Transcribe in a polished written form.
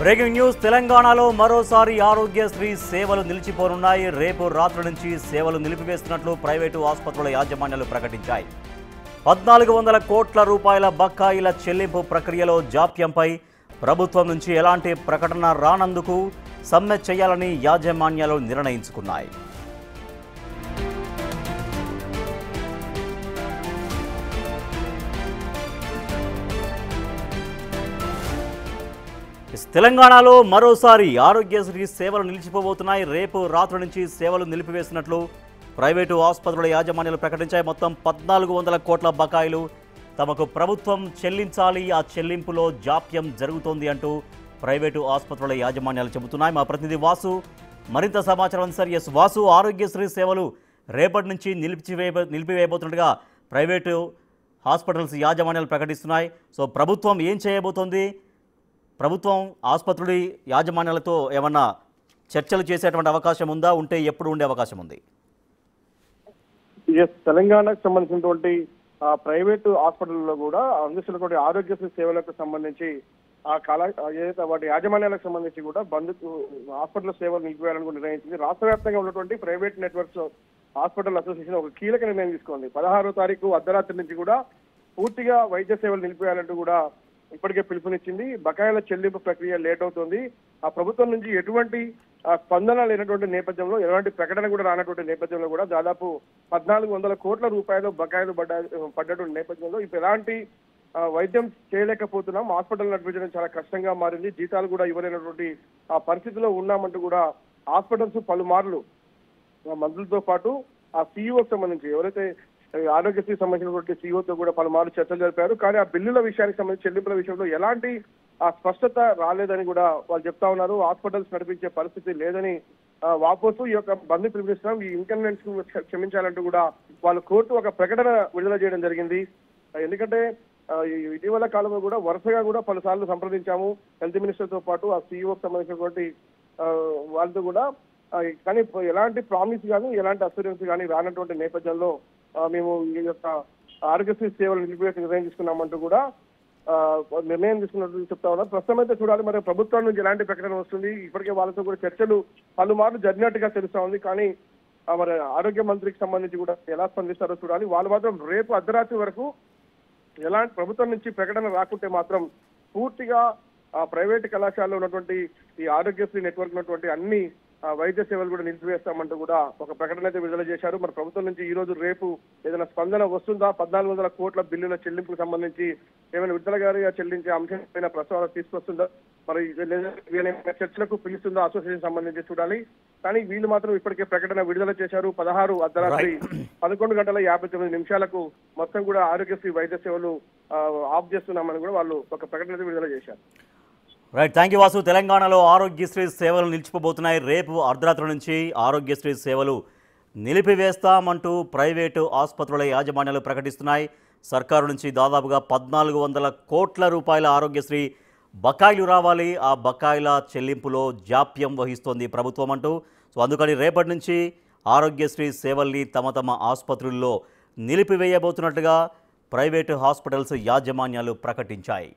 Breaking news తెలంగాణలో మరోసారి ఆరోగ్యశ్రీ సేవలు నిలిచిపోనున్నాయి. రేపు రాత్రి నుంచి సేవలు నిలిపివేస్తున్నట్లు ప్రైవేటు ఆసుపత్రుల యాజమాన్యాలు ప్రకటించాయి. 1400 కోట్ల రూపాయల బకాయిల చెల్లింపు ప్రక్రియలో జాప్యంపై ప్రభుత్వం నుంచి ఎలాంటి ప్రకటన రానందుకు సమ్మె చేయాలని యాజమాన్యాలు నిర్ణయించుకున్నాయి. తెలంగాణలో మరోసారి ఆరోగ్యశ్రీ సేవలు నిలిచిపోబోతున్నాయి. రేపు రాత్రి నుంచి సేవలు నిలిపివేస్తున్నట్లు ప్రైవేటు ఆసుపత్రుల యాజమాన్యాలు ప్రకటించాయి. మొత్తం 1400 కోట్ల బకాయిలు తమకు ప్రభుత్వం చెల్లించాలి. ఆ చెల్లింపులో జాప్యం జరుగుతోంది అంటూ ప్రైవేటు ఆసుపత్రుల యాజమాన్యాలు చెబుతున్నాయి. మా ప్రతినిధి వాసు మరింత సమాచారం సార్. ఎస్ వాసు, ఆరోగ్యశ్రీ సేవలు రేపటి నుంచి నిలిపివేయబోతున్నట్టుగా ప్రైవేటు హాస్పిటల్స్ యాజమాన్యాలు ప్రకటిస్తున్నాయి. సో ప్రభుత్వం ఏం చేయబోతోంది? ప్రభుత్వం ఆసుపత్రుల యాజమాన్యాలతో ఏమన్నా చర్చలు చేసేటువంటి అవకాశం ఉందా? ఉంటే ఎప్పుడు ఉండే అవకాశం ఉంది? తెలంగాణకు సంబంధించినటువంటి ప్రైవేటు హాస్పిటల్లో కూడా అందిస్తున్నటువంటి ఆరోగ్యశ్రీ సేవలకు సంబంధించి ఏదైతే వాటి యాజమాన్యాలకు సంబంధించి కూడా హాస్పిటల్ సేవలు నిలిపివేయాలని నిర్ణయించింది. రాష్ట్ర వ్యాప్తంగా ఉన్నటువంటి ప్రైవేట్ నెట్వర్క్స్ హాస్పిటల్ అసోసియేషన్ ఒక కీలక నిర్ణయం తీసుకుంది. 16వ తారీఖు అర్ధరాత్రి నుంచి కూడా పూర్తిగా వైద్య సేవలు నిలిపివేయాలంటూ కూడా ఇప్పటికే పిలుపునిచ్చింది. బకాయిల చెల్లింపు ప్రక్రియ లేట్ అవుతోంది. ఆ ప్రభుత్వం నుంచి ఎటువంటి స్పందన లేనటువంటి నేపథ్యంలో, ఎలాంటి ప్రకటన కూడా రానటువంటి నేపథ్యంలో కూడా దాదాపు 1400 కోట్ల రూపాయలు బకాయిలు పడ్డటువంటి నేపథ్యంలో ఇప్పుడు ఎలాంటి వైద్యం చేయలేకపోతున్నాం, హాస్పిటల్ నడిపించడం చాలా కష్టంగా మారింది, జీతాలు కూడా ఇవ్వలేనటువంటి ఆ పరిస్థితిలో ఉన్నామంటూ కూడా హాస్పిటల్స్ పలుమార్లు మంత్రులతో పాటు ఆ సీఈఓకి సంబంధించి ఎవరైతే ఆరోగ్యశ్రీకి సంబంధించినటువంటి సీఈఓతో కూడా పలుమార్లు చర్చలు జరిపారు. కానీ ఆ బిల్లుల విషయానికి సంబంధించి చెల్లింపుల విషయంలో ఎలాంటి స్పష్టత రాలేదని కూడా వాళ్ళు చెప్తా ఉన్నారు. హాస్పిటల్స్ నడిపించే పరిస్థితి లేదని వాపోసు ఈ యొక్క బంద్ పిలుపునిస్తున్నాం, ఈ ఇన్కన్వీనియన్స్ క్షమించాలంటూ కూడా వాళ్ళు కోర్టు ఒక ప్రకటన విడుదల చేయడం జరిగింది. ఎందుకంటే ఇటీవల కాలంలో కూడా వరుసగా కూడా పలుసార్లు సంప్రదించాము హెల్త్ మినిస్టర్తో పాటు ఆ సీఈఓకి సంబంధించినటువంటి వాళ్ళతో కూడా, కానీ ఎలాంటి ప్రామిస్ కానీ ఎలాంటి అస్యూరెన్స్ కానీ రానటువంటి నేపథ్యంలో మేము ఈ యొక్క ఆరోగ్యశ్రీ సేవలు నిలిపివేసి నిర్ణయం తీసుకున్నామంటూ కూడా నిర్ణయం తీసుకున్నట్టు చెప్తా ఉన్నారు. ప్రస్తుతం అయితే చూడాలి మరి ప్రభుత్వం నుంచి ఎలాంటి ప్రకటన వస్తుంది. ఇప్పటికే వాళ్ళతో కూడా చర్చలు పలుమార్లు జరిగినట్టుగా తెలుస్తా ఉంది. కానీ మరి ఆరోగ్య మంత్రికి సంబంధించి కూడా ఎలా స్పందిస్తారో చూడాలి. వాళ్ళు మాత్రం రేపు అర్ధరాత్రి వరకు ఎలాంటి ప్రభుత్వం నుంచి ప్రకటన రాకుంటే మాత్రం పూర్తిగా ప్రైవేట్ కళాశాలలో ఉన్నటువంటి ఈ ఆరోగ్యశ్రీ నెట్వర్క్ ఉన్నటువంటి అన్ని వైద్య సేవలు కూడా నిలిపివేస్తామంటూ కూడా ఒక ప్రకటన అయితే విడుదల చేశారు. మరి ప్రభుత్వం నుంచి ఈ రోజు రేపు ఏదైనా స్పందన వస్తుందా? 1400 కోట్ల బిల్లుల చెల్లింపుకు సంబంధించి ఏమైనా విడుదల గారిగా చెల్లించే అంశం పైన ప్రస్తావన తీసుకొస్తుందా, మరి చర్చలకు పిలుస్తుందా అసోసియేషన్ సంబంధించి చూడాలి. కానీ వీళ్ళు మాత్రం ఇప్పటికే ప్రకటన విడుదల చేశారు. 16 అర్ధరాత్రి 11 గంటల 59 నిమిషాలకు మొత్తం కూడా ఆరోగ్యశ్రీ వైద్య సేవలు ఆఫ్ చేస్తున్నామని కూడా వాళ్ళు ఒక ప్రకటన అయితే విడుదల చేశారు. Right, thank you Vasu. తెలంగాణలో ఆరోగ్యశ్రీ సేవలు నిలిచిపోబోతున్నాయి. రేపు అర్ధరాత్రి నుంచి ఆరోగ్యశ్రీ సేవలు నిలిపివేస్తామంటూ ప్రైవేటు ఆసుపత్రుల యాజమాన్యాలు ప్రకటిస్తున్నాయి. సర్కారు నుంచి దాదాపుగా 1400 కోట్ల రూపాయల ఆరోగ్యశ్రీ బకాయిలు రావాలి. ఆ బకాయిల చెల్లింపులో జాప్యం వహిస్తోంది ప్రభుత్వం అంటూ. సో అందుకని రేపటి నుంచి ఆరోగ్యశ్రీ సేవల్ని తమ ఆసుపత్రుల్లో నిలిపివేయబోతున్నట్టుగా ప్రైవేటు హాస్పిటల్స్ యాజమాన్యాలు ప్రకటించాయి.